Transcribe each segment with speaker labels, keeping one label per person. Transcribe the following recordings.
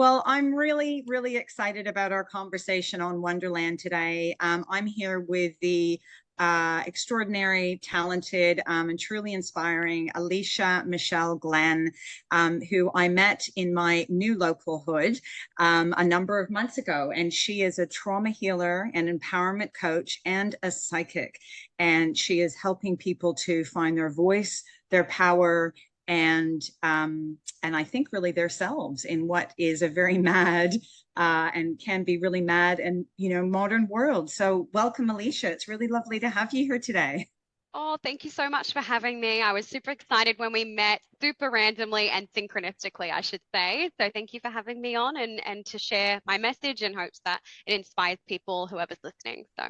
Speaker 1: Well, I'm really, really excited about our conversation on Wonderland today. I'm here with the extraordinary, talented, and truly inspiring Alicia Michelle Glen, who I met in my new local hood a number of months ago. And she is a trauma healer, an empowerment coach, and a psychic. And she is helping people to find their voice, their power, and and I think really their selves in what is a very mad and can be really mad and modern world. So welcome, Alicia. It's really lovely to have you here today.
Speaker 2: Oh, thank you so much for having me. I was super excited when we met, super randomly and synchronistically, I should say. So thank you for having me on and to share my message in hopes that it inspires people, whoever's listening. So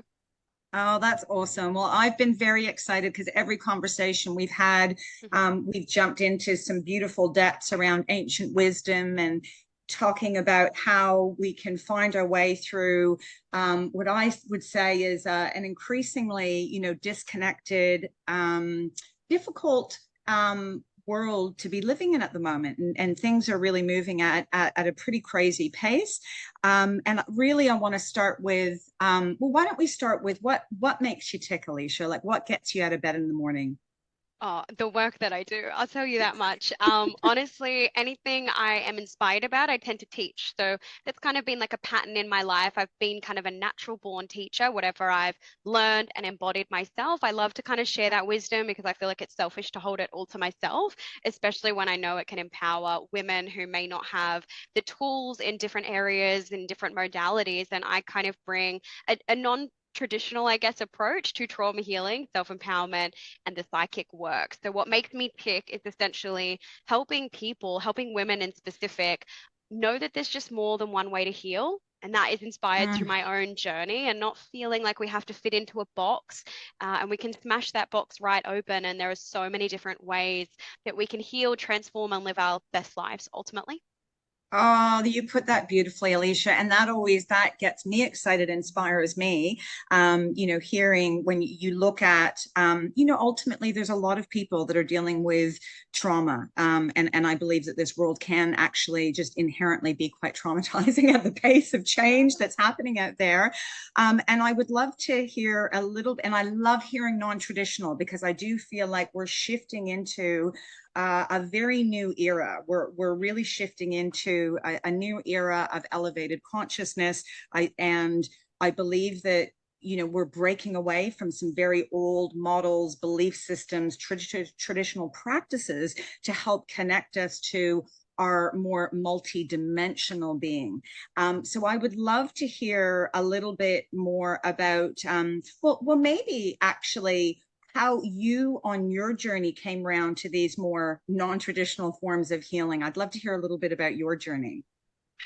Speaker 1: Oh, that's awesome. Well, I've been very excited because every conversation we've had,
Speaker 2: mhm.
Speaker 1: we've jumped into some beautiful depths around ancient wisdom and talking about how we can find our way through what I would say is an increasingly, disconnected, difficult world to be living in at the moment. And things are really moving at a pretty crazy pace. And really, I want to start with, well, why don't we start with what makes you tick, Alicia? Like what gets you out of bed in the morning?
Speaker 2: Oh, the work that I do, I'll tell you that much. Honestly, anything I am inspired about, I tend to teach. So that's kind of been like a pattern in my life. I've been kind of a natural born teacher, whatever I've learned and embodied myself. I love to kind of share that wisdom because I feel like it's selfish to hold it all to myself, especially when I know it can empower women who may not have the tools in different areas, in different modalities. And I kind of bring a non traditional, I guess, approach to trauma healing, self-empowerment, and the psychic work. So what makes me tick is essentially helping people, helping women in specific, know that there's just more than one way to heal. And that is inspired through
Speaker 1: Mm.
Speaker 2: my own journey and not feeling like we have to fit into a box. And we can smash that box right open. And there are so many different ways that we can heal, transform, and live our best lives ultimately.
Speaker 1: Oh, you put that beautifully, Alicia. And that gets me excited, inspires me. Hearing when you look at, ultimately there's a lot of people that are dealing with trauma. And I believe that this world can actually just inherently be quite traumatizing at the pace of change that's happening out there. And I would love to hear a little, and I love hearing non-traditional because I do feel like we're shifting into a very new era. We're really shifting into a new era of elevated consciousness. And I believe that we're breaking away from some very old models, belief systems, traditional practices to help connect us to our more multi-dimensional being. So I would love to hear a little bit more about, well, maybe actually how you on your journey came around to these more non-traditional forms of healing. I'd love to hear a little bit about your journey.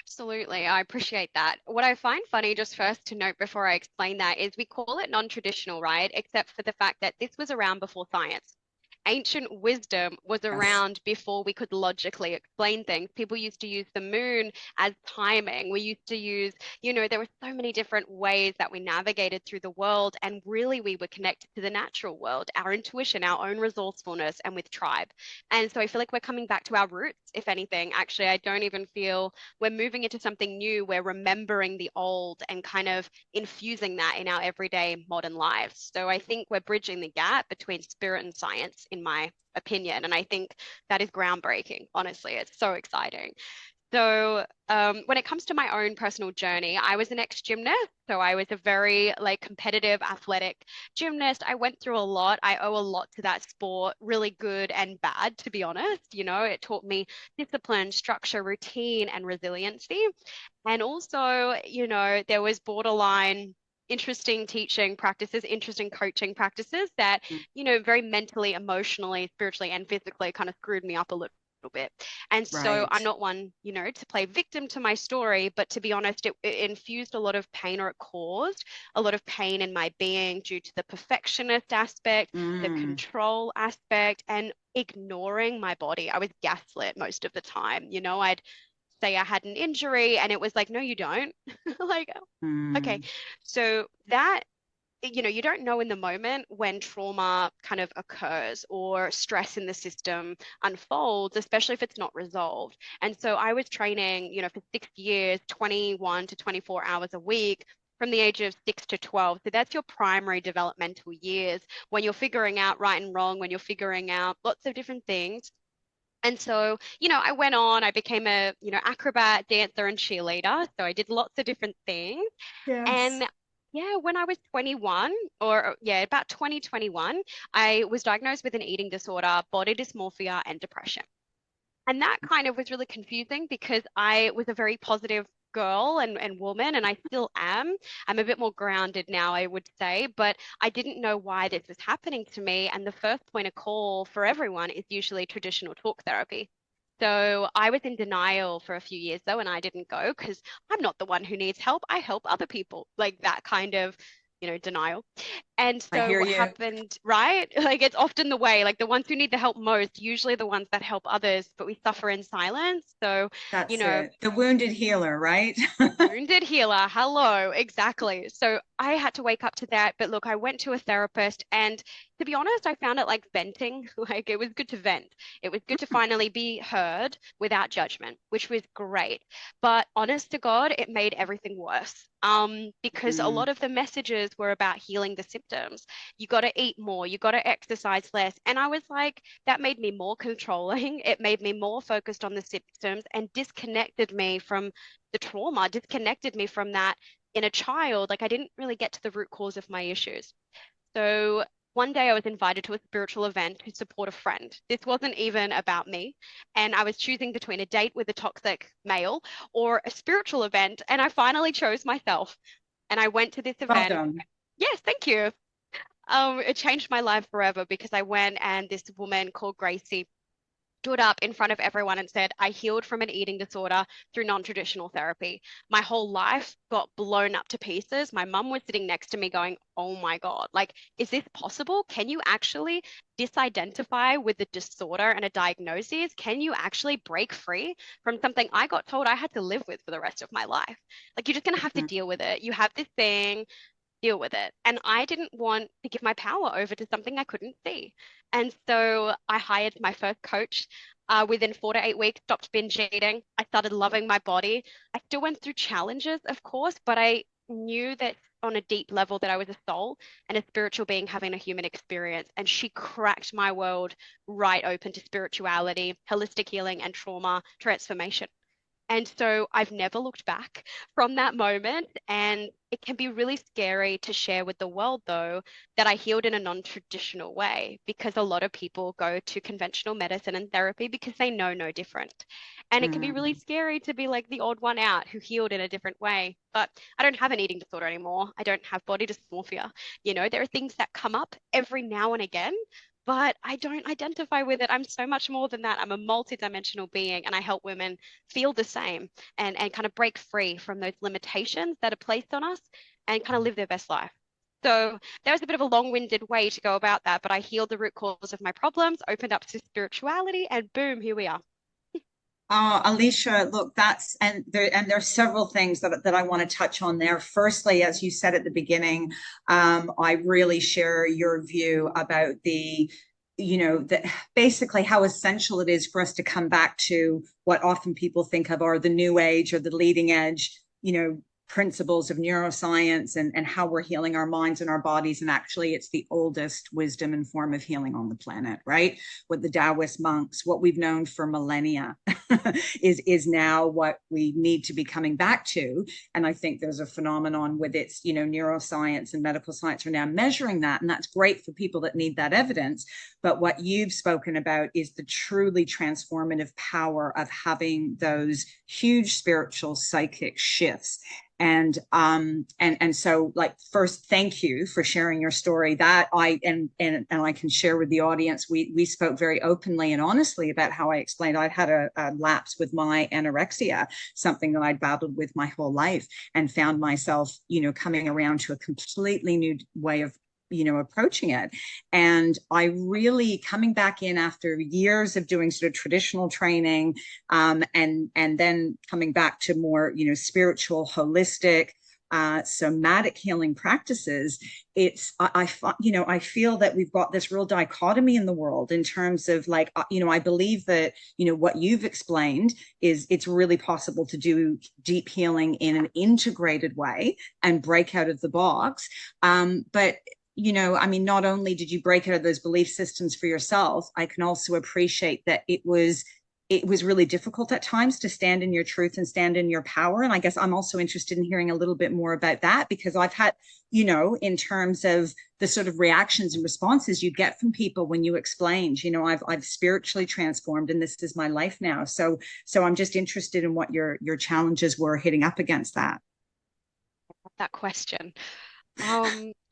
Speaker 2: Absolutely. I appreciate that. What I find funny, just first to note before I explain that, is we call it non-traditional, right? Except for the fact that this was around before science. Ancient wisdom was
Speaker 1: Yes.
Speaker 2: around before we could logically explain things. People used to use the moon as timing. We used to use, there were so many different ways that we navigated through the world. And really, we were connected to the natural world, our intuition, our own resourcefulness, and with tribe. And so I feel like we're coming back to our roots, if anything. Actually, I don't even feel we're moving into something new. We're remembering the old and kind of infusing that in our everyday modern lives. So I think we're bridging the gap between spirit and science, in my opinion. And I think that is groundbreaking. Honestly, it's so exciting. So, when it comes to my own personal journey, I was an ex-gymnast. So I was a very like competitive athletic gymnast. I went through a lot. I owe a lot to that sport, really good and bad, to be honest. It taught me discipline, structure, routine, and resiliency. And also, there was borderline interesting teaching practices, interesting coaching practices that, very mentally, emotionally, spiritually, and physically kind of screwed me up a little bit. And so
Speaker 1: Right.
Speaker 2: I'm not one, to play victim to my story, but to be honest, it infused a lot of pain, or it caused a lot of pain in my being due to the perfectionist aspect, the
Speaker 1: Mm.
Speaker 2: control aspect, and ignoring my body. I was gaslit most of the time. I'd say I had an injury and it was like, no, you don't. Like, okay.
Speaker 1: Mm.
Speaker 2: So that you know, you don't know in the moment when trauma kind of occurs or stress in the system unfolds, especially if it's not resolved. And so I was training, you know, for 6 years, 21 to 24 hours a week from the age of 6 to 12. So that's your primary developmental years when you're figuring out right and wrong, when you're figuring out lots of different things. And so, you know, I went on, I became a, you know, acrobat, dancer, and cheerleader. So I did lots of different things.
Speaker 1: Yes.
Speaker 2: And yeah, when I was 21, or yeah, about 2021, I was diagnosed with an eating disorder, body dysmorphia, and depression. And that kind of was really confusing because I was a very positive girl and woman, and I still am. I'm a bit more grounded now, I would say, but I didn't know why this was happening to me. And the first point of call for everyone is usually traditional talk therapy. So I was in denial for a few years though, and I didn't go because I'm not the one who needs help. I help other people, like that kind of, you know, denial. And
Speaker 1: I
Speaker 2: so
Speaker 1: hear
Speaker 2: what
Speaker 1: you.
Speaker 2: happened, right? Like it's often the way, like the ones who need the help most, usually the ones that help others, but we suffer in silence. So, you
Speaker 1: That's
Speaker 2: know,
Speaker 1: it. The wounded healer, right?
Speaker 2: the wounded healer. Hello, exactly. So I had to wake up to that. But look, I went to a therapist, and to be honest, I found it like venting. Like it was good to vent. It was good to finally be heard without judgment, which was great. But honest to God, it made everything worse. Because a
Speaker 1: Mm,
Speaker 2: lot of the messages were about healing the symptoms. You got to eat more, you got to exercise less. And I was like, that made me more controlling. It made me more focused on the symptoms and disconnected me from the trauma, disconnected me from that in a child. Like I didn't really get to the root cause of my issues. So one day I was invited to a spiritual event to support a friend. This wasn't even about me. And I was choosing between a date with a toxic male or a spiritual event. And I finally chose myself. And I went to this
Speaker 1: well
Speaker 2: event.
Speaker 1: done.
Speaker 2: Yes, thank you. It changed my life forever because I went and this woman called Gracie stood up in front of everyone and said, I healed from an eating disorder through non-traditional therapy. My whole life got blown up to pieces. My mum was sitting next to me going, oh my God, like, is this possible? Can you actually disidentify with a disorder and a diagnosis? Can you actually break free from something I got told I had to live with for the rest of my life? Like, you're just going to have to
Speaker 1: Mhm.
Speaker 2: deal with it. You have this thing, deal with it. And I didn't want to give my power over to something I couldn't see. And so I hired my first coach. Within 4 to 8 weeks, stopped binge eating. I started loving my body. I still went through challenges, of course, but I knew that on a deep level that I was a soul and a spiritual being having a human experience. And she cracked my world right open to spirituality, holistic healing, and trauma transformation. And so I've never looked back from that moment. And it can be really scary to share with the world, though, that I healed in a non-traditional way because a lot of people go to conventional medicine and therapy because they know no different. And it can be really
Speaker 1: Mm.
Speaker 2: scary to be like the odd one out who healed in a different way. But I don't have an eating disorder anymore. I don't have body dysmorphia. You know, there are things that come up every now and again, but I don't identify with it. I'm so much more than that. I'm a multidimensional being and I help women feel the same and kind of break free from those limitations that are placed on us and kind of live their best life. So there was a bit of a long-winded way to go about that, but I healed the root cause of my problems, opened up to spirituality, and boom, here we are.
Speaker 1: Alicia, look, there's several things that I want to touch on there. Firstly, as you said at the beginning, I really share your view about basically how essential it is for us to come back to what often people think of are the new age or the leading edge, principles of neuroscience and how we're healing our minds and our bodies. And actually, it's the oldest wisdom and form of healing on the planet, right? With the Taoist monks, what we've known for millennia is now what we need to be coming back to. And I think there's a phenomenon with its, neuroscience and medical science are now measuring that. And that's great for people that need that evidence. But what you've spoken about is the truly transformative power of having those huge spiritual psychic shifts. And so, like, first, thank you for sharing your story. That I can share with the audience. We spoke very openly and honestly about how I explained I'd had a lapse with my anorexia, something that I'd battled with my whole life, and found myself coming around to a completely new way of approaching it. And I really coming back in after years of doing sort of traditional training, and then coming back to more spiritual, holistic, somatic healing practices, I feel that we've got this real dichotomy in the world in terms of like, I believe that, what you've explained is it's really possible to do deep healing in an integrated way and break out of the box. But not only did you break out of those belief systems for yourself, I can also appreciate that it was really difficult at times to stand in your truth and stand in your power. And I guess I'm also interested in hearing a little bit more about that, because I've had, in terms of the sort of reactions and responses you get from people when you explained, I've spiritually transformed and this is my life now. So I'm just interested in what your challenges were hitting up against that.
Speaker 2: That question.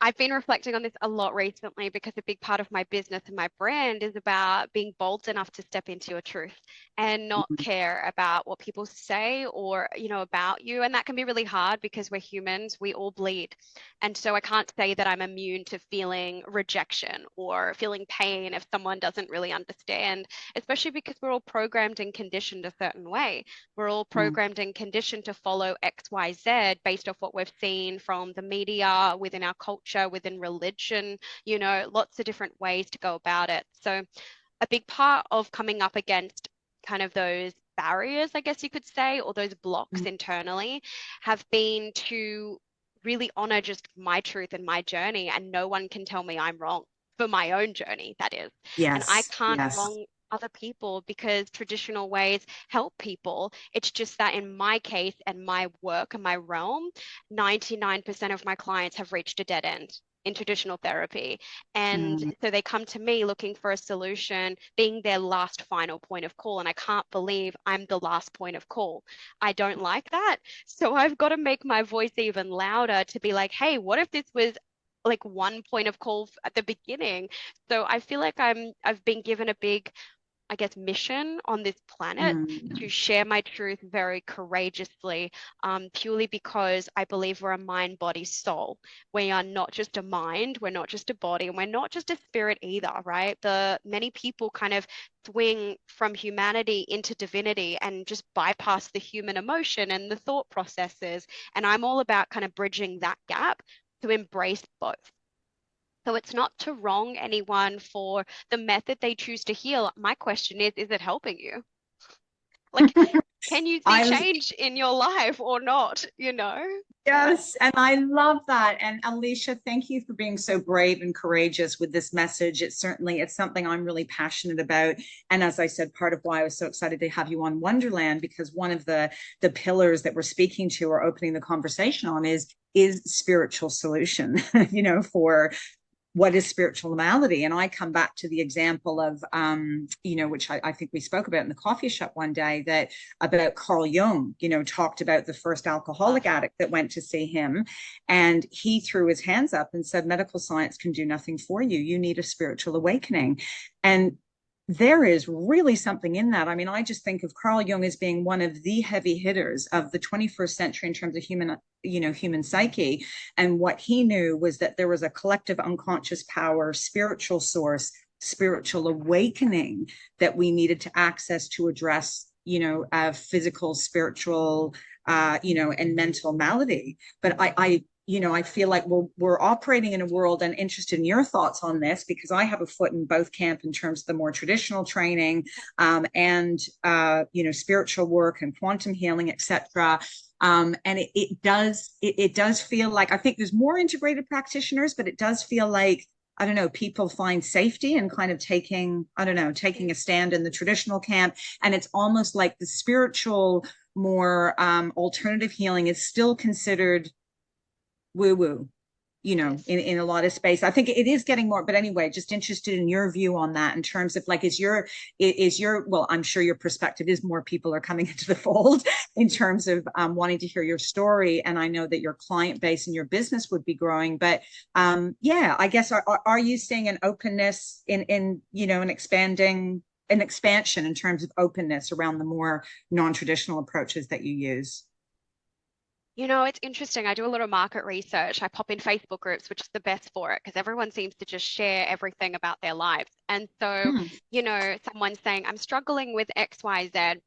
Speaker 2: I've been reflecting on this a lot recently because a big part of my business and my brand is about being bold enough to step into your truth and not care about what people say or, about you. And that can be really hard because we're humans, we all bleed. And so I can't say that I'm immune to feeling rejection or feeling pain if someone doesn't really understand, especially because we're all programmed and conditioned a certain way. We're all programmed and conditioned to follow X, Y, Z based off what we've seen from the media, within our culture, within religion, lots of different ways to go about it. So a big part of coming up against kind of those barriers, I guess you could say, or those blocks internally have been to really honor just my truth and my journey, and no one can tell me I'm wrong for my own journey, that is. And I
Speaker 1: Yes,
Speaker 2: can't
Speaker 1: yes.
Speaker 2: wrong other people because traditional ways help people. It's just that in my case and my work and my realm, 99% of my clients have reached a dead end in traditional therapy. And
Speaker 1: Mm.
Speaker 2: so they come to me looking for a solution, being their last final point of call. And I can't believe I'm the last point of call. I don't like that. So I've got to make my voice even louder to be like, hey, what if this was like one point of call at the beginning? So I feel like I've been given a big, I guess, mission on this planet to
Speaker 1: Mm.
Speaker 2: share my truth very courageously, purely because I believe we're a mind, body, soul. We are not just a mind, we're not just a body, and we're not just a spirit either, right? The many people kind of swing from humanity into divinity and just bypass the human emotion and the thought processes. And I'm all about kind of bridging that gap to embrace both. So it's not to wrong anyone for the method they choose to heal. My question is it helping you? Like, can you see
Speaker 1: I
Speaker 2: change in your life or not?
Speaker 1: Yes, and I love that. And Alicia, thank you for being so brave and courageous with this message. It's something I'm really passionate about. And as I said, part of why I was so excited to have you on Wonderland, because one of the pillars that we're speaking to or opening the conversation on is spiritual solution, for what is spirituality. And I come back to the example of which I think we spoke about in the coffee shop one day, that about Carl Jung, talked about the first alcoholic addict that went to see him, and he threw his hands up and said, medical science can do nothing for you, you need a spiritual awakening. And there is really something in that. I mean, I just think of Carl Jung as being one of the heavy hitters of the 21st century in terms of human psyche. And what he knew was that there was a collective unconscious power, spiritual source, spiritual awakening that we needed to access to address, physical, spiritual, and mental malady. But I feel like we're operating in a world, and interested in your thoughts on this, because I have a foot in both camp in terms of the more traditional training, and spiritual work and quantum healing, etc. And it does feel like, I think there's more integrated practitioners, but it does feel like, I don't know, people find safety in kind of taking a stand in the traditional camp, and it's almost like the spiritual, more alternative healing is still considered woo woo,
Speaker 2: Yes.
Speaker 1: in a lot of space. I think it is getting more, but anyway, just interested in your view on that in terms of like, well, I'm sure your perspective is more people are coming into the fold in terms of wanting to hear your story. And I know that your client base and your business would be growing, but yeah, I guess, are you seeing an openness in an expansion in terms of openness around the more non-traditional approaches that you use?
Speaker 2: It's interesting. I do a lot of market research. I pop in Facebook groups, which is the best for it because everyone seems to just share everything about their lives. And so,
Speaker 1: Hmm.
Speaker 2: someone's saying, I'm struggling with XYZ,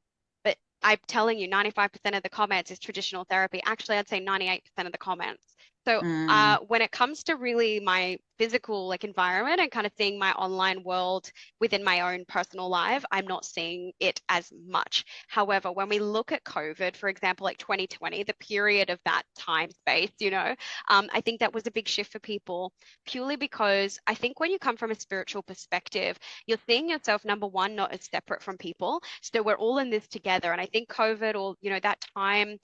Speaker 2: but I'm telling you, 95% of the comments is traditional therapy. Actually, I'd say 98% of the comments. So
Speaker 1: Mm.
Speaker 2: when it comes to really my physical like environment and kind of seeing my online world within my own personal life, I'm not seeing it as much. However, when we look at COVID, for example, like 2020, the period of that time space, I think that was a big shift for people purely because I think when you come from a spiritual perspective, you're seeing yourself, number one, not as separate from people. So we're all in this together. And I think COVID or, that time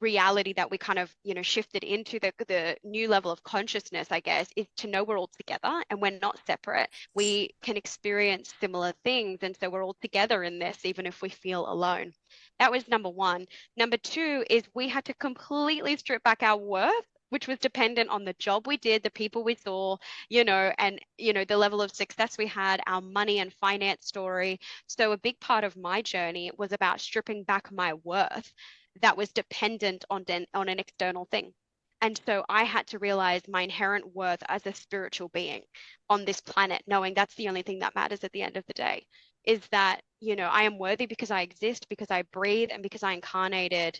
Speaker 2: reality that we kind of shifted into the new level of consciousness, I guess, is to know we're all together and we're not separate. We can experience similar things, and so we're all together in this even if we feel alone. That was number one. Number two is we had to completely strip back our worth, which was dependent on the job we did, the people we saw, and the level of success we had, our money and finance story. So a big part of my journey was about stripping back my worth that was dependent on an external thing. And so I had to realize my inherent worth as a spiritual being on this planet, knowing that's the only thing that matters at the end of the day, is that, I am worthy because I exist, because I breathe, and because I incarnated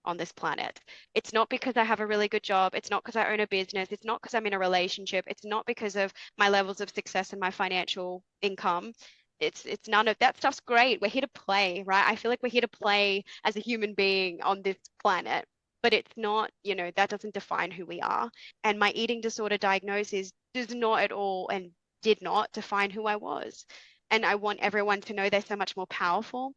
Speaker 2: on this planet. It's not because I have a really good job. It's not because I own a business. It's not because I'm in a relationship. It's not because of my levels of success and my financial income. It's none of that stuff's great. We're here to play, right? I feel like we're here to play as a human being on this planet, but it's not, that doesn't define who we are. And my eating disorder diagnosis does not at all and did not define who I was. And I want everyone to know they're so much more powerful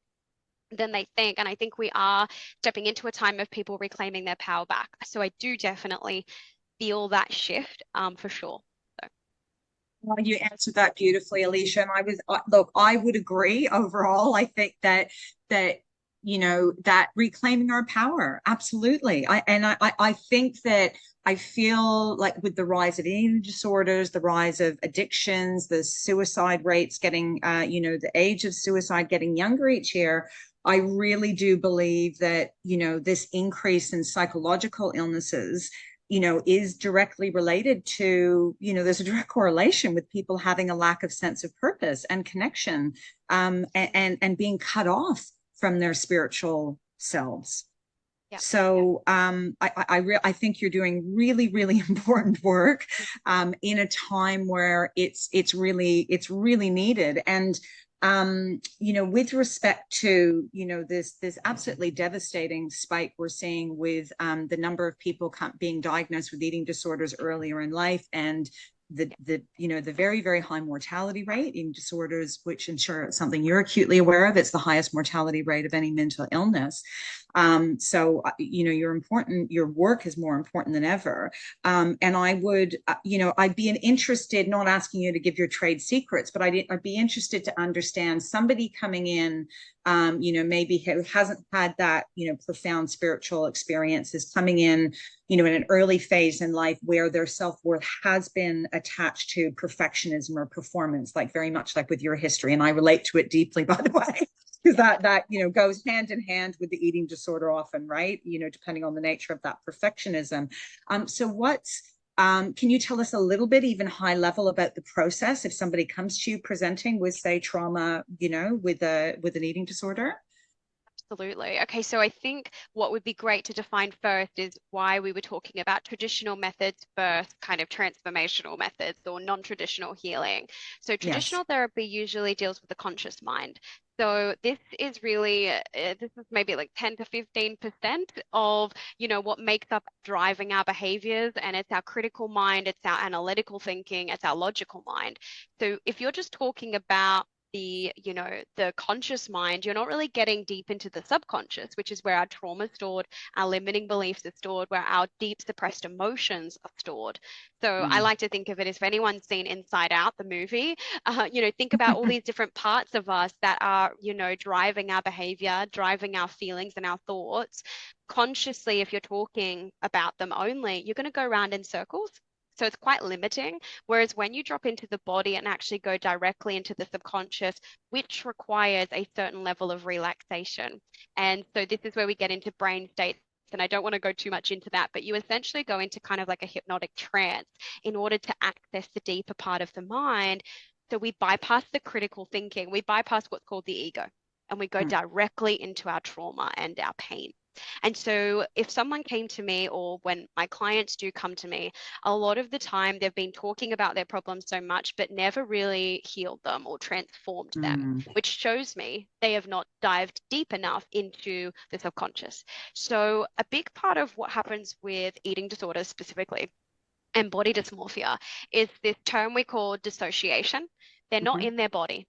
Speaker 2: than they think. And I think we are stepping into a time of people reclaiming their power back. So I do definitely feel that shift, for sure. So.
Speaker 1: Well, you answered that beautifully, Alicia. And look, I would agree overall. I think that that reclaiming our power, absolutely. I think that I feel like with the rise of eating disorders, the rise of addictions, the suicide rates getting, the age of suicide getting younger each year. I really do believe that, this increase in psychological illnesses is directly related to, there's a direct correlation with people having a lack of sense of purpose and connection, and being cut off from their spiritual selves.
Speaker 2: Yeah.
Speaker 1: So I think you're doing really, really important work in a time where it's really needed. And with respect to, this absolutely devastating spike we're seeing with the number of people being diagnosed with eating disorders earlier in life, and the very, very high mortality rate in disorders, which I'm sure it's something you're acutely aware of. It's the highest mortality rate of any mental illness. So your work is more important than ever. And I would, I'd be interested, not asking you to give your trade secrets, but I'd be interested to understand somebody coming in, maybe who hasn't had that, profound spiritual experience, is coming in, in an early phase in life where their self-worth has been attached to perfectionism or performance, like very much like with your history. And I relate to it deeply, by the way, because that goes hand in hand with the eating disorder often, right? Depending on the nature of that perfectionism. So can you tell us a little bit, even high level, about the process if somebody comes to you presenting with, say, trauma, with an eating disorder?
Speaker 2: Absolutely. Okay, so I think what would be great to define first is why we were talking about traditional methods versus kind of transformational methods or non-traditional healing. So
Speaker 1: Yes.
Speaker 2: traditional therapy usually deals with the conscious mind. So this is really, this is maybe like 10 to 15% of, what makes up driving our behaviors. And it's our critical mind, it's our analytical thinking, it's our logical mind. So if you're just talking about the conscious mind, you're not really getting deep into the subconscious, which is where our trauma is stored, our limiting beliefs are stored, where our deep suppressed emotions are stored. So I
Speaker 1: Mm.
Speaker 2: like to think of it as, if anyone's seen Inside Out, the movie, think about all these different parts of us that are, driving our behavior, driving our feelings and our thoughts. Consciously, if you're talking about them only, you're going to go around in circles. So it's quite limiting. Whereas when you drop into the body and actually go directly into the subconscious, which requires a certain level of relaxation. And so this is where we get into brain states. And I don't want to go too much into that, but you essentially go into kind of like a hypnotic trance in order to access the deeper part of the mind. So we bypass the critical thinking, we bypass what's called the ego. and we go directly into our trauma and our pain. And so if someone came to me, or when my clients do come to me, a lot of the time they've been talking about their problems so much, but never really healed them or transformed them,
Speaker 1: Mm.
Speaker 2: which shows me they have not dived deep enough into the subconscious. So a big part of what happens with eating disorders specifically and body dysmorphia is this term we call dissociation. They're not
Speaker 1: Mhm.
Speaker 2: in their body,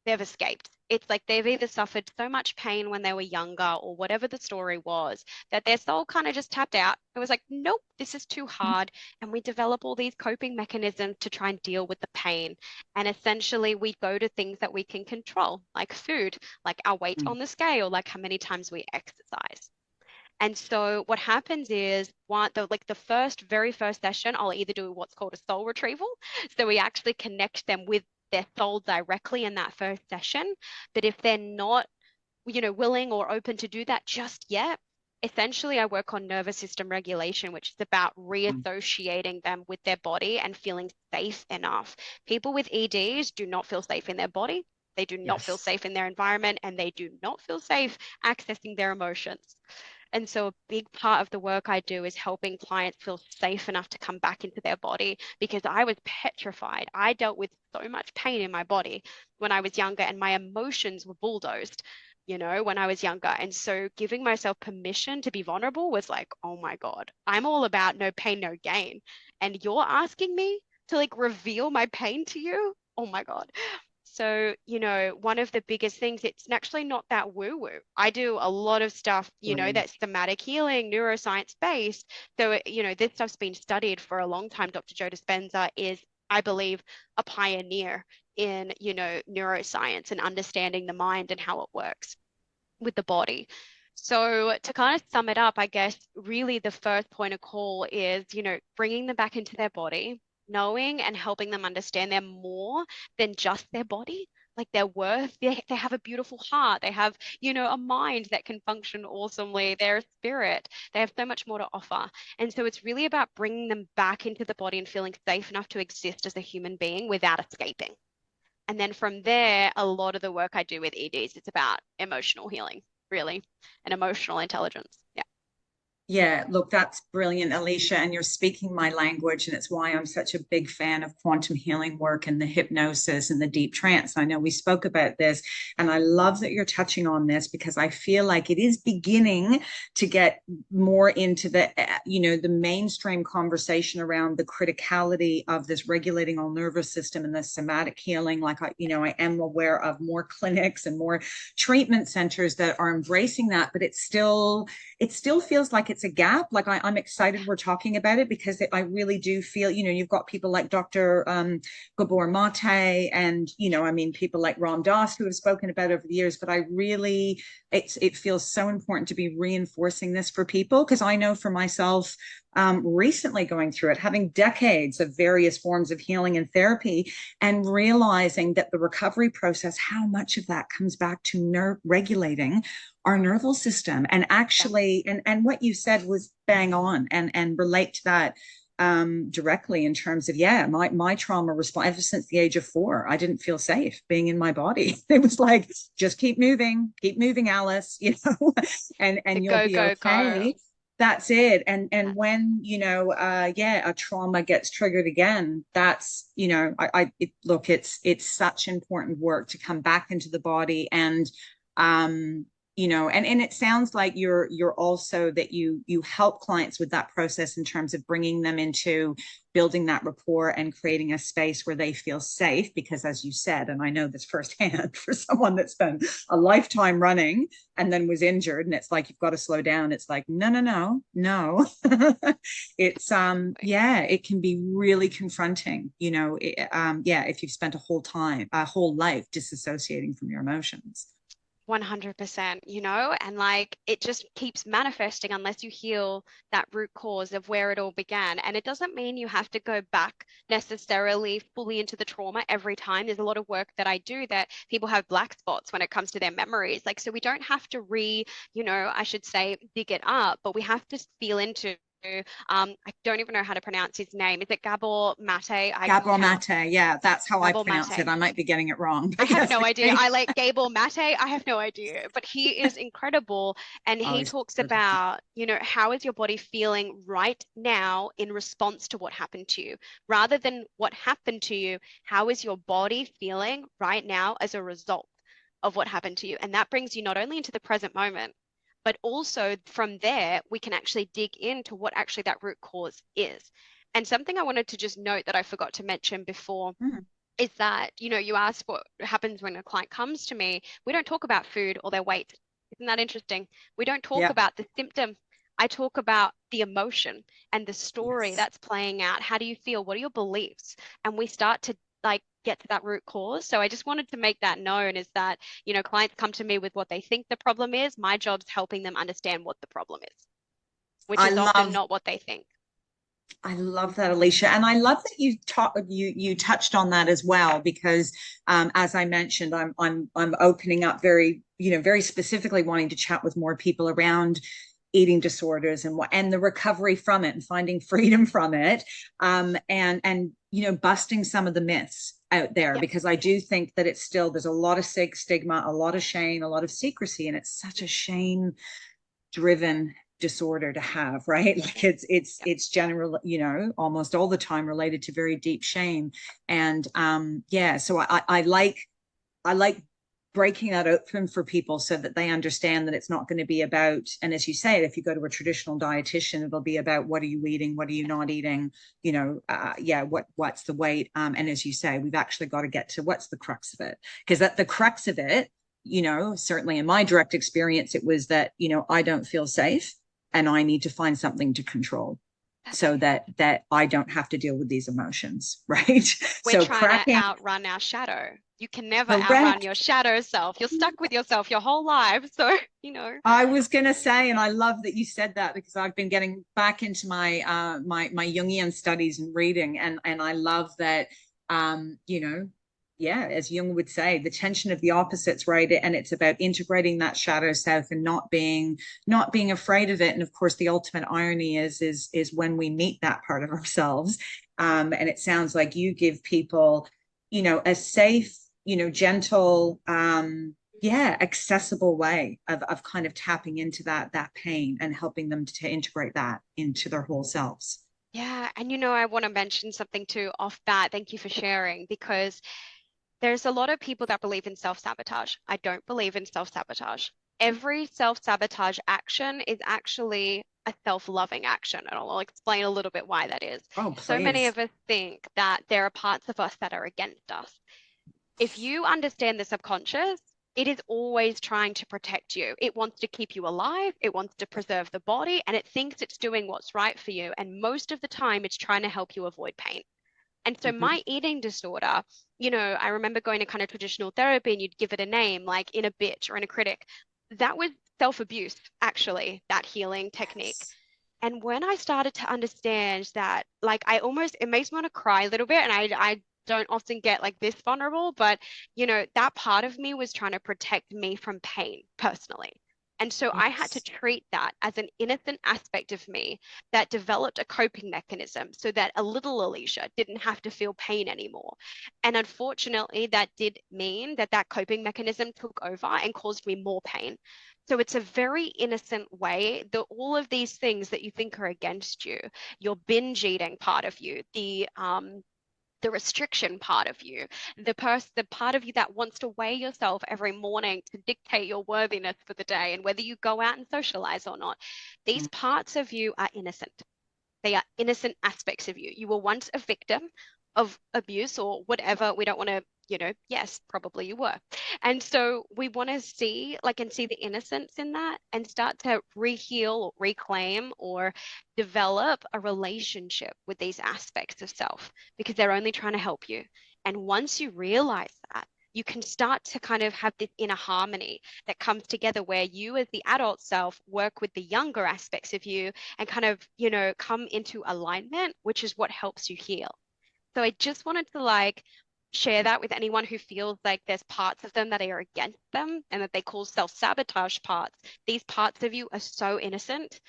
Speaker 2: they've escaped. It's like they've either suffered so much pain when they were younger or whatever the story was that their soul kind of just tapped out. It was like, nope, this is too hard. And we develop all these coping mechanisms to try and deal with the pain. And essentially, we go to things that we can control, like food, like our weight
Speaker 1: Mm.
Speaker 2: on the scale, like how many times we exercise. And so what happens is the first, very first session, I'll either do what's called a soul retrieval. So we actually connect them with their soul directly in that first session. But if they're not, willing or open to do that just yet, essentially I work on nervous system regulation, which is about
Speaker 1: Mm.
Speaker 2: reassociating them with their body and feeling safe enough. People with EDs do not feel safe in their body. They do not feel
Speaker 1: Yes.
Speaker 2: safe in their environment, and they do not feel safe accessing their emotions. And so a big part of the work I do is helping clients feel safe enough to come back into their body, because I was petrified. I dealt with so much pain in my body when I was younger, and my emotions were bulldozed, when I was younger. And so giving myself permission to be vulnerable was like, oh my God, I'm all about no pain, no gain. And you're asking me to like reveal my pain to you? Oh my God. So, one of the biggest things, it's actually not that woo-woo. I do a lot of stuff,
Speaker 1: Brilliant.
Speaker 2: that's somatic healing, neuroscience based. So, this stuff's been studied for a long time. Dr. Joe Dispenza is, I believe, a pioneer in, neuroscience and understanding the mind and how it works with the body. So to kind of sum it up, I guess really the first point of call is, bringing them back into their body, knowing and helping them understand they're more than just their body, like their worth. They have a beautiful heart. They have, a mind that can function awesomely. They're a spirit. They have so much more to offer. And so it's really about bringing them back into the body and feeling safe enough to exist as a human being without escaping. And then from there, a lot of the work I do with EDs, it's about emotional healing, really, and emotional intelligence. Yeah.
Speaker 1: Yeah, look, that's brilliant, Alicia, and you're speaking my language, and it's why I'm such a big fan of quantum healing work and the hypnosis and the deep trance. I know we spoke about this, and I love that you're touching on this because I feel like it is beginning to get more into the mainstream conversation around the criticality of this regulating our nervous system and the somatic healing. Like I am aware of more clinics and more treatment centers that are embracing that, but it still feels like it's a gap. Like I'm excited we're talking about it because I really do feel, you've got people like Dr. Gabor Mate and, I mean, people like Ram Dass who have spoken about it over the years, but it feels so important to be reinforcing this for people because I know for myself, recently going through it, having decades of various forms of healing and therapy, and realizing that the recovery process, how much of that comes back to regulating our nervous system and
Speaker 2: Yeah.
Speaker 1: actually and what you said was bang on and relate to that directly in terms of my trauma response ever since the age of 4. I didn't feel safe being in my body. It was like just keep moving, Alice,
Speaker 2: The
Speaker 1: and you'll
Speaker 2: go,
Speaker 1: be
Speaker 2: go, go.
Speaker 1: okay. That's it. And
Speaker 2: That's
Speaker 1: when a trauma gets triggered again, that's look, it's such important work to come back into the body and and it sounds like you're also that you help clients with that process in terms of bringing them into building that rapport and creating a space where they feel safe because as you said, and I know this firsthand for someone that's spent a lifetime running and then was injured and it's like you've got to slow down, it's like no it's it can be really confronting, if you've spent a whole life disassociating from your emotions.
Speaker 2: 100%, and like it just keeps manifesting unless you heal that root cause of where it all began. And it doesn't mean you have to go back necessarily fully into the trauma every time. There's a lot of work that I do that people have black spots when it comes to their memories. Like, so we don't have to I should say, dig it up, but we have to feel into I don't even know how to pronounce his name. Is it Gabor Mate? I
Speaker 1: Gabor
Speaker 2: cannot.
Speaker 1: Mate. Yeah, that's how I
Speaker 2: Gabor
Speaker 1: pronounce it.
Speaker 2: Mate.
Speaker 1: I might be getting it wrong,
Speaker 2: I
Speaker 1: but
Speaker 2: have
Speaker 1: yes,
Speaker 2: no idea.
Speaker 1: okay.
Speaker 2: I like Gabor Mate. I have no idea, but he is incredible. And
Speaker 1: Oh,
Speaker 2: he
Speaker 1: he's
Speaker 2: talks
Speaker 1: brilliant.
Speaker 2: about, how is your body feeling right now in response to what happened to you? Rather than what happened to you, how is your body feeling right now as a result of what happened to you? And that brings you not only into the present moment, but also from there, we can actually dig into what actually that root cause is. And something I wanted to just note that I forgot to mention before
Speaker 1: Mm,
Speaker 2: is that, you asked what happens when a client comes to me. We don't talk about food or their weight. Isn't that interesting? We don't talk
Speaker 1: yeah.
Speaker 2: about the symptom. I talk about the emotion and the story
Speaker 1: Yes.
Speaker 2: that's playing out. How do you feel? What are your beliefs? And we start to like get to that root cause. So I just wanted to make that known is that, clients come to me with what they think the problem is. My job's helping them understand what the problem is, which
Speaker 1: I
Speaker 2: is often
Speaker 1: love
Speaker 2: not what they think.
Speaker 1: I love that, Alicia, and I love that you touched on that as well because, as I mentioned, I'm opening up very specifically wanting to chat with more people around eating disorders and the recovery from it and finding freedom from it, and busting some of the myths out there
Speaker 2: Yeah.
Speaker 1: because I do think that it's still there's a lot of stigma, a lot of shame, a lot of secrecy, and it's such a shame driven disorder to have, right? Like
Speaker 2: Yeah.
Speaker 1: it's general, almost all the time related to very deep shame. And yeah, so I like breaking that open for people so that they understand that it's not going to be about, and as you say, if you go to a traditional dietitian, it'll be about what are you eating, what are you not eating, yeah, what's the weight, and as you say, we've actually got to get to what's the crux of it, because at the crux of it, certainly in my direct experience, it was that, I don't feel safe and I need to find something to control
Speaker 2: That's
Speaker 1: so
Speaker 2: it.
Speaker 1: that I don't have to deal with these emotions, right?
Speaker 2: We're
Speaker 1: So
Speaker 2: trying to
Speaker 1: cracking
Speaker 2: outrun our shadow. You can never outrun your
Speaker 1: correct.
Speaker 2: shadow self. You're stuck with yourself your whole life. So,
Speaker 1: I was going to say, and I love that you said that because I've been getting back into my Jungian studies and reading, and I love that, yeah, as Jung would say, the tension of the opposites, right? And it's about integrating that shadow self and not being afraid of it. And of course, the ultimate irony is when we meet that part of ourselves, and it sounds like you give people, a safe, gentle, yeah, accessible way of kind of tapping into that pain and helping them to integrate that into their whole selves.
Speaker 2: yeah. And I want to mention something too off bat. Thank you for sharing because there's a lot of people that believe in self-sabotage. I don't believe in self-sabotage. Every self-sabotage action is actually a self-loving action, and I'll explain a little bit why that is.
Speaker 1: Oh,
Speaker 2: So many
Speaker 1: please.
Speaker 2: of us think that there are parts of us that are against us. If you understand the subconscious, it is always trying to protect you. It wants to keep you alive, it wants to preserve the body, and it thinks it's doing what's right for you. And most of the time, it's trying to help you avoid pain. And so
Speaker 1: Mhm.
Speaker 2: my eating disorder, I remember going to kind of traditional therapy and you'd give it a name like in a bitch or in a critic. That was self-abuse, actually, that healing technique.
Speaker 1: Yes.
Speaker 2: And when I started to understand that, like it makes me want to cry a little bit. And I don't often get like this vulnerable, but that part of me was trying to protect me from pain personally. And so I had to
Speaker 1: Yes.
Speaker 2: treat that as an innocent aspect of me that developed a coping mechanism so that a little Alicia didn't have to feel pain anymore. And unfortunately, that did mean that that coping mechanism took over and caused me more pain. So it's a very innocent way that all of these things that you think are against you, your binge eating part of you, the restriction part of you, the part of you that wants to weigh yourself every morning to dictate your worthiness for the day and whether you go out and socialize or not. These
Speaker 1: Mm.
Speaker 2: parts of you are innocent. They are innocent aspects of you. You were once a victim of abuse or whatever. We don't want to, yes, probably you were. And so we want to see, like, and see the innocence in that and start to reheal or reclaim or develop a relationship with these aspects of self because they're only trying to help you. And once you realize that, you can start to kind of have this inner harmony that comes together where you, as the adult self, work with the younger aspects of you and kind of, come into alignment, which is what helps you heal. So I just wanted to like share that with anyone who feels like there's parts of them that are against them and that they call self-sabotage parts. These parts of you are so innocent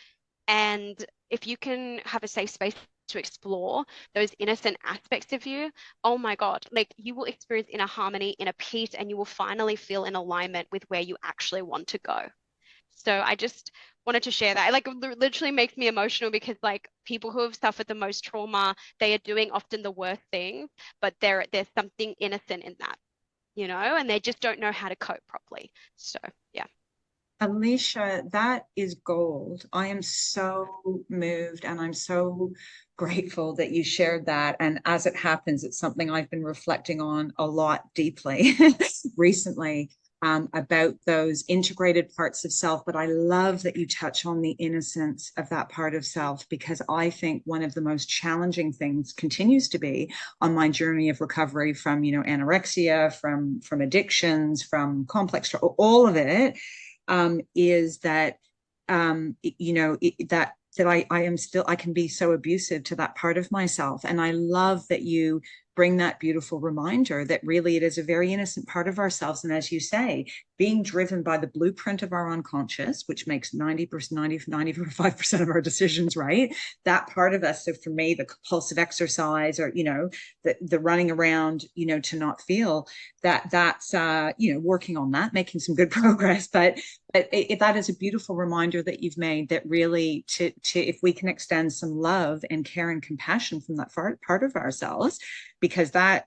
Speaker 2: And if you can have a safe space to explore those innocent aspects of you, oh my God, like you will experience inner harmony, inner peace, and you will finally feel in alignment with where you actually want to go. So I just wanted to share that. It, like literally makes me emotional because like people who have suffered the most trauma, they are doing often the worst things, but there's something innocent in that, and they just don't know how to cope properly. So yeah.
Speaker 1: Alicia, that is gold. I am so moved and I'm so grateful that you shared that. And as it happens, it's something I've been reflecting on a lot deeply recently, about those integrated parts of self. But I love that you touch on the innocence of that part of self, because I think one of the most challenging things continues to be on my journey of recovery from, anorexia, from addictions, from complex, all of it, is that I am still, I can be so abusive to that part of myself. And I love that you bring that beautiful reminder that really it is a very innocent part of ourselves. And as you say, being driven by the blueprint of our unconscious, which makes 90%, 95% of our decisions, right? That part of us. So for me, the compulsive exercise, or, the running around, to not feel that's, working on that, making some good progress. But that is a beautiful reminder that you've made, that really to if we can extend some love and care and compassion from that part of ourselves, because that,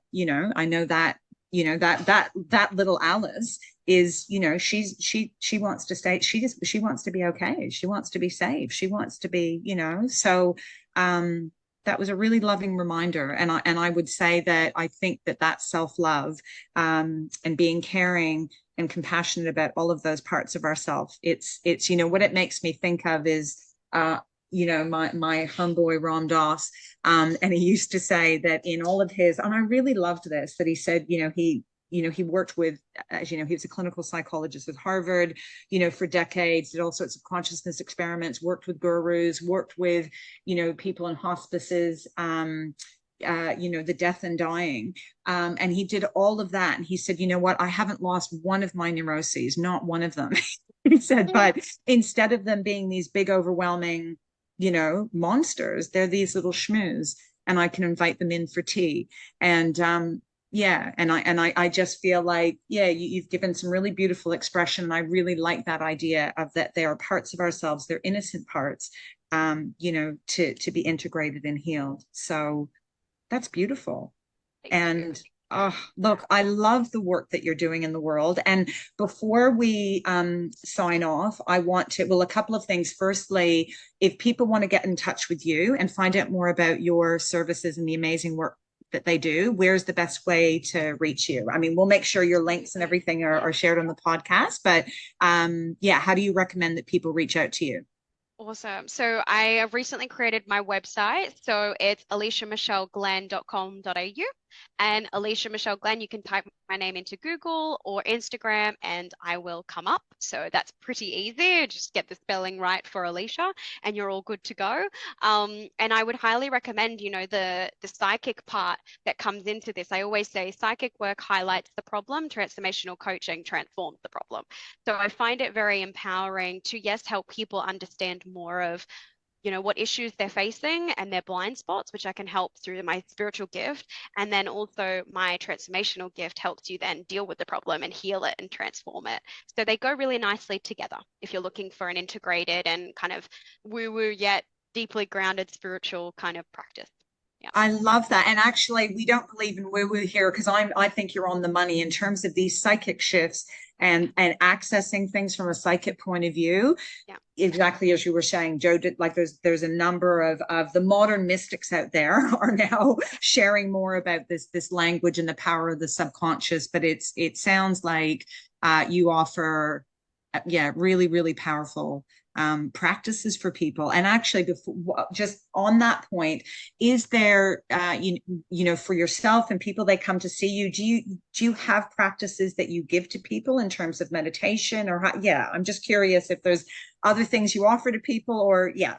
Speaker 1: I know that, that little Alice is, she wants to stay, she wants to be okay, she wants to be safe, she wants to be, so that was a really loving reminder. And I would say that I think that self-love, and being caring and compassionate about all of those parts of ourselves, it's what it makes me think of is my homeboy Ram Dass, and he used to say that in all of his, and I really loved this, that he said, he worked with, as he was a clinical psychologist at Harvard, for decades, did all sorts of consciousness experiments, worked with gurus, worked with, people in hospices, the death and dying. And he did all of that. And he said, you know what? I haven't lost one of my neuroses, not one of them. He said, but instead of them being these big, overwhelming, monsters, they're these little schmoos, and I can invite them in for tea. And yeah, and I just feel like, yeah, you've given some really beautiful expression. And I really like that idea of that they are parts of ourselves, they're innocent parts, to be integrated and healed. So that's beautiful.
Speaker 2: Thank you.
Speaker 1: And look, I love the work that you're doing in the world. And before we sign off, I want to, well, a couple of things. Firstly, if people want to get in touch with you and find out more about your services and the amazing work that they do, where's the best way to reach you? I mean, we'll make sure your links and everything are shared on the podcast, but yeah, how do you recommend that people reach out to you?
Speaker 2: Awesome. So I have recently created my website. So it's aliciamichelleglen.com.au. And Alicia Michelle Glen, you can type my name into Google or Instagram and I will come up. So that's pretty easy. Just get the spelling right for Alicia and you're all good to go. And I would highly recommend, the psychic part that comes into this. I always say psychic work highlights the problem, transformational coaching transforms the problem. So I find it very empowering to, yes, help people understand more of what issues they're facing and their blind spots, which I can help through my spiritual gift. And then also my transformational gift helps you then deal with the problem and heal it and transform it. So they go really nicely together if you're looking for an integrated and kind of woo-woo yet deeply grounded spiritual kind of practice. Yeah.
Speaker 1: I love that. And actually, we don't believe in woo-woo here, because I think you're on the money in terms of these psychic shifts and accessing things from a psychic point of view.
Speaker 2: Yeah.
Speaker 1: Exactly as you were saying, Joe, did, like there's a number of the modern mystics out there are now sharing more about this language and the power of the subconscious. But it sounds like you offer, yeah, really, really powerful practices for people. And actually, before, just on that point, is there for yourself and people they come to see you, do you have practices that you give to people in terms of meditation, or how, yeah, I'm just curious if there's other things you offer to people, or yeah.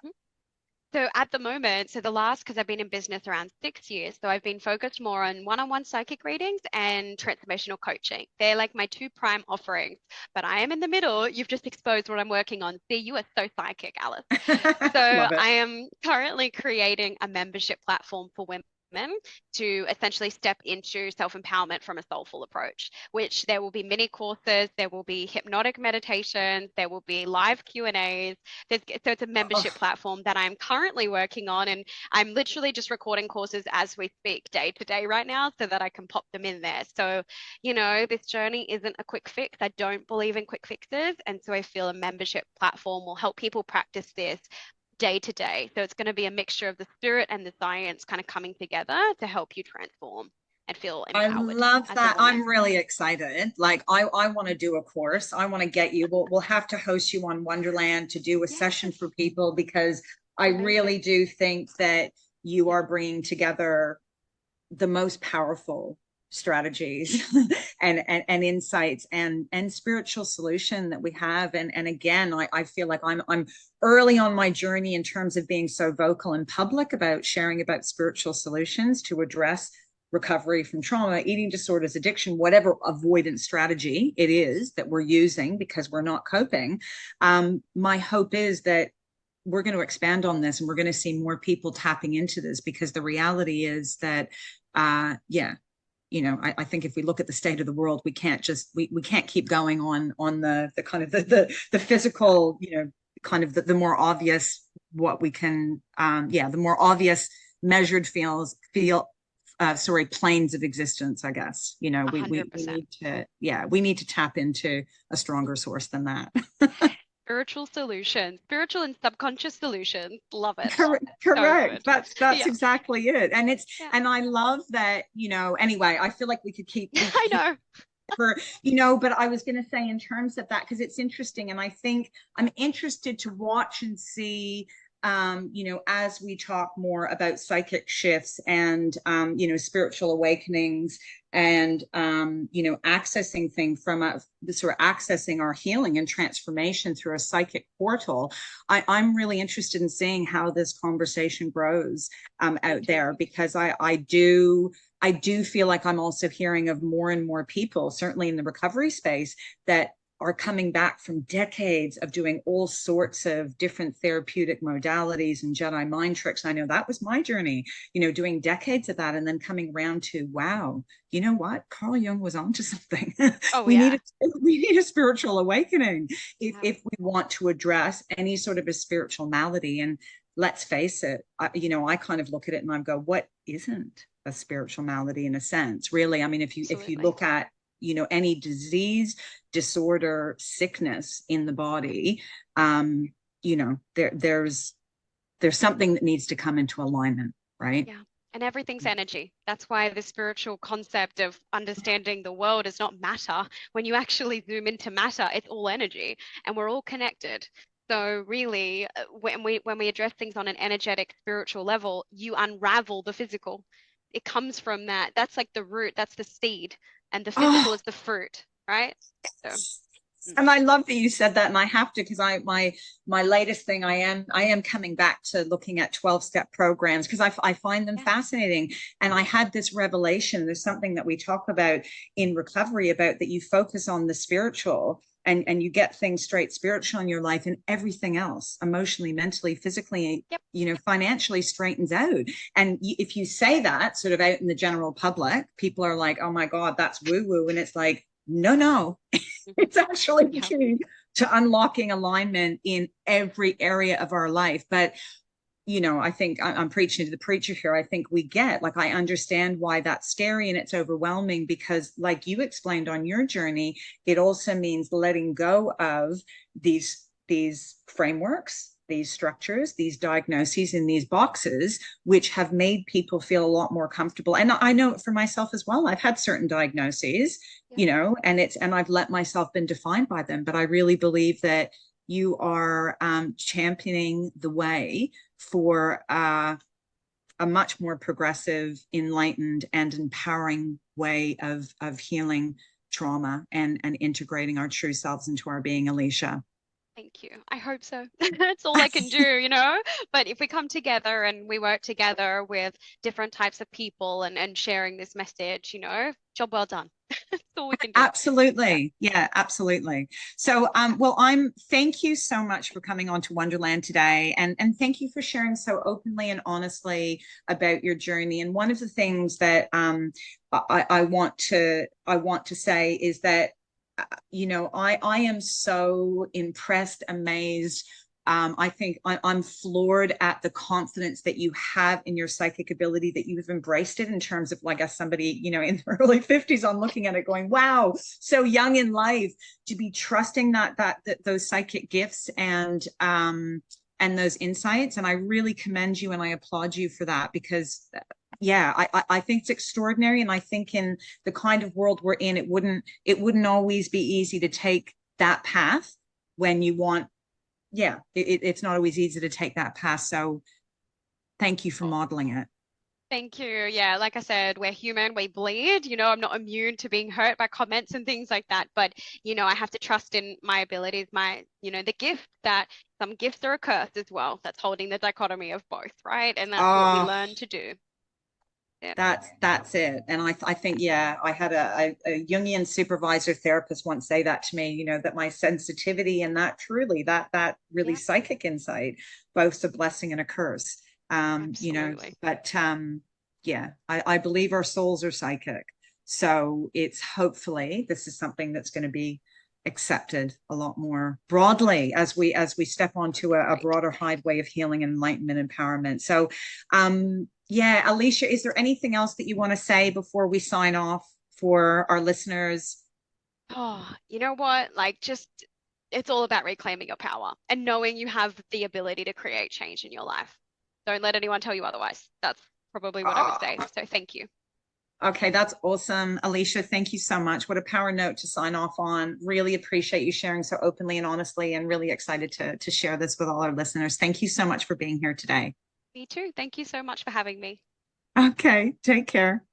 Speaker 2: So at the moment, so the last, because I've been in business around 6 years, so I've been focused more on one-on-one psychic readings and transformational coaching. They're like my two prime offerings, but I am in the middle. You've just exposed what I'm working on. See, you are so psychic, Alice. So
Speaker 1: Love it.
Speaker 2: I am currently creating a membership platform for women to essentially step into self-empowerment from a soulful approach, which there will be mini courses, there will be hypnotic meditations, there will be live Q&As. So it's a membership
Speaker 1: Oh,
Speaker 2: platform that I'm currently working on, and I'm literally just recording courses as we speak day to day right now so that I can pop them in there. So, this journey isn't a quick fix. I don't believe in quick fixes. And so I feel a membership platform will help people practice this day to day. So it's going to be a mixture of the spirit and the science kind of coming together to help you transform and feel
Speaker 1: I
Speaker 2: empowered
Speaker 1: love
Speaker 2: as a
Speaker 1: that.
Speaker 2: woman.
Speaker 1: I'm really excited. Like I want to do a course. I want to get you. We'll have to host you on Wonderland to do a session
Speaker 2: Yes,
Speaker 1: for people because I really
Speaker 2: amazing.
Speaker 1: do think that you are bringing together the most powerful strategies and insights and spiritual solution that we have. And again, I feel like I'm early on my journey in terms of being so vocal in public about sharing about spiritual solutions to address recovery from trauma, eating disorders, addiction, whatever avoidance strategy it is that we're using because we're not coping. My hope is that we're going to expand on this and we're going to see more people tapping into this because the reality is that yeah, I think if we look at the state of the world, we can't just we can't keep going on the kind of the physical, kind of the more obvious what we can the more obvious measured planes of existence, I guess.
Speaker 2: A
Speaker 1: We
Speaker 2: 100%.
Speaker 1: need to, we need to tap into a stronger source than that.
Speaker 2: Spiritual solutions, spiritual and subconscious solutions. Love it. So
Speaker 1: Correct.
Speaker 2: good.
Speaker 1: That's
Speaker 2: Yeah.
Speaker 1: exactly it.
Speaker 2: Yeah.
Speaker 1: And I love that, anyway, I feel like we
Speaker 2: I
Speaker 1: could
Speaker 2: know.
Speaker 1: for, but I was going to say in terms of that, because it's interesting. And I think I'm interested to watch and see, as we talk more about psychic shifts and, spiritual awakenings and, accessing things from sort of accessing our healing and transformation through a psychic portal. I'm really interested in seeing how this conversation grows
Speaker 2: Me
Speaker 1: out
Speaker 2: too.
Speaker 1: there because I do feel like I'm also hearing of more and more people, certainly in the recovery space, that are coming back from decades of doing all sorts of different therapeutic modalities and Jedi mind tricks. I know that was my journey, doing decades of that and then coming around to, wow, you know what? Carl Jung was onto something.
Speaker 2: Oh
Speaker 1: we need
Speaker 2: yeah.
Speaker 1: a, we need a spiritual awakening
Speaker 2: Yeah.
Speaker 1: if we want to address any sort of a spiritual malady. And let's face it, I kind of look at it and I go, what isn't a spiritual malady in a sense? Really, I mean, if you
Speaker 2: Absolutely.
Speaker 1: look at any disease, disorder, sickness in the body, there's something that needs to come into alignment, right?
Speaker 2: Yeah. And everything's energy. That's why the spiritual concept of understanding the world is not matter. When you actually zoom into matter, it's all energy and we're all connected. So really, when we address things on an energetic, spiritual level, you unravel the physical. It comes from that. That's like the root, that's the seed, and the physical
Speaker 1: Oh,
Speaker 2: is the fruit, right? So, mm,
Speaker 1: and I love that you said that, and I have to because my latest thing I am coming back to looking at 12-step programs because I find them
Speaker 2: yeah,
Speaker 1: fascinating. And I had this revelation. There's something that we talk about in recovery about that you focus on the spiritual and you get things straight spiritual in your life and everything else emotionally, mentally, physically,
Speaker 2: yep.
Speaker 1: financially straightens out. And if you say that sort of out in the general public, people are like, oh my God, that's woo woo. And it's like, no,
Speaker 2: Mhm.
Speaker 1: it's actually the
Speaker 2: Yeah,
Speaker 1: key to unlocking alignment in every area of our life. But I think I'm preaching to the preacher here. I think I understand why that's scary and it's overwhelming because, like you explained on your journey, it also means letting go of these frameworks, these structures, these diagnoses, in these boxes, which have made people feel a lot more comfortable. And I know it for myself as well. I've had certain diagnoses,
Speaker 2: yeah,
Speaker 1: and I've let myself been defined by them. But I really believe that you are championing the way for a much more progressive, enlightened, and empowering way of healing trauma and integrating our true selves into our being, Alicia.
Speaker 2: Thank you. I hope so. That's all I can do, But if we come together and we work together with different types of people and sharing this message, job well done. That's all we can do. Yeah.
Speaker 1: Absolutely. Yeah, absolutely. So, well, thank you so much for coming on to Wonderland today. And thank you for sharing so openly and honestly about your journey. And one of the things that I want to say is that, I am so impressed, amazed. I think I'm floored at the confidence that you have in your psychic ability, that you have embraced it in terms of, like, as somebody, in their early 50s, I'm looking at it going, wow, so young in life, to be trusting that those psychic gifts and those insights. And I really commend you and I applaud you for that, because yeah, I think it's extraordinary. And I think in the kind of world we're in, it wouldn't always be easy to take that path when you want. Yeah, it's not always easy to take that path. So thank you for modeling it.
Speaker 2: Thank you. Yeah, like I said, we're human, we bleed. I'm not immune to being hurt by comments and things like that. But, I have to trust in my abilities, the gift that some gifts are a curse as well. That's holding the dichotomy of both, right? And that's what we
Speaker 1: Oh,
Speaker 2: learn to do. Yeah.
Speaker 1: that's it. And I think, yeah, I had a Jungian supervisor therapist once say that to me, that my sensitivity and that truly that really
Speaker 2: Yeah,
Speaker 1: psychic insight, both a blessing and a curse.
Speaker 2: absolutely.
Speaker 1: But yeah, I believe our souls are psychic. So it's hopefully this is something that's going to be accepted a lot more broadly as we step onto a
Speaker 2: Great.
Speaker 1: broader highway of healing, enlightenment, empowerment. So yeah, Alicia, is there anything else that you want to say before we sign off for our listeners?
Speaker 2: Oh, you know what? Like, just it's all about reclaiming your power and knowing you have the ability to create change in your life. Don't let anyone tell you otherwise. That's probably what I would say.
Speaker 1: Oh,
Speaker 2: So thank you.
Speaker 1: okay, that's awesome. Alicia, thank you so much. What a power note to sign off on. Really appreciate you sharing so openly and honestly, and really excited to share this with all our listeners. Thank you so much for being here today.
Speaker 2: Me too. Thank you so much for having me.
Speaker 1: Okay, take care.